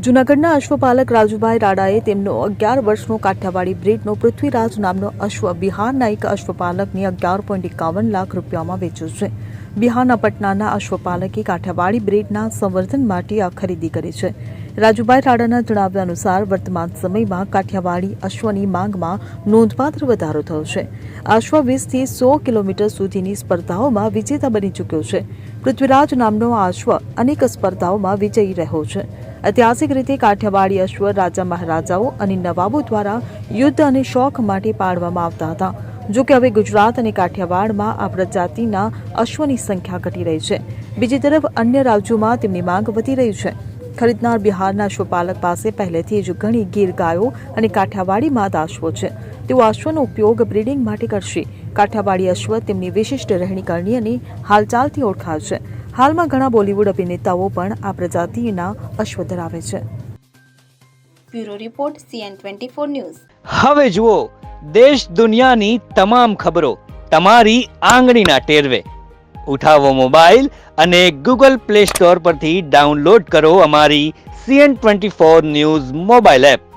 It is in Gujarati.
જૂનાગઢના અશ્વપાલક રાજુભાઈ રાડાએ તેમનો 11 વર્ષનો કાઠિયાવાડી બ્રીડનો પૃથ્વીરાજ નામનો અશ્વ બિહારના એક અશ્વપાલકની 11.51 લાખ રૂપિયામાં વેચ્યો છે. બિહારના પટનાના અશ્વપાલકે કાઠિયાવાડી બ્રીડના સંવર્ધન માટે આ ખરીદી કરી છે. રાજુભાઈ રાડાના જણાવ્યા અનુસાર વર્તમાન સમયમાં કાઠિયાવાડી અશ્વની માંગમાં નોંધપાત્ર વધારો થયો છે. અશ્વ 20 થી 100 કિલોમીટર સુધીની સ્પર્ધાઓમાં વિજેતા બની ચૂક્યો છે. પૃથ્વીરાજ નામનો આ અશ્વ અનેક સ્પર્ધાઓમાં વિજયી રહ્યો છે. ઐતિહાસિક રીતે કાઠિયાવાડી અશ્વ રાજા મહારાજાઓ અને નવાબો દ્વારા યુદ્ધ અને શોખ માટે પાળવામાં આવતા હતા. જો કે હવે ગુજરાત અને કાઠિયાવાડમાં આ પ્રજાતિના અશ્વની સંખ્યા ઘટી રહી છે. બીજી તરફ અન્ય રાજ્યોમાં તેમની માંગ વધી રહી છે. ખરીદનાર બિહારના અશ્વપાલક પાસે પહેલેથી જ ઘણી ગીર ગાયો અને કાઠિયાવાડી માદા અશ્વો છે. તેઓ અશ્વનો ઉપયોગ બ્રીડિંગ માટે કરશે. કાઠિયાવાડી અશ્વ તેમની વિશિષ્ટ રહેણીકરણી અને હાલચાલથી ઓળખાય છે. હાલમાં ઘણા બોલિવૂડ અભિનેતાઓ પણ આ પ્રજાતિના અશ્વ ધરાવે છે. Bureau report CN24 news. હવે જુઓ દેશ દુનિયાની તમામ ખબરો તમારી આંગળીના ટેરવે. ઉઠાવો મોબાઈલ અને Google Play Store પરથી ડાઉનલોડ કરો અમારી CN24 ન્યૂઝ મોબાઈલ એપ.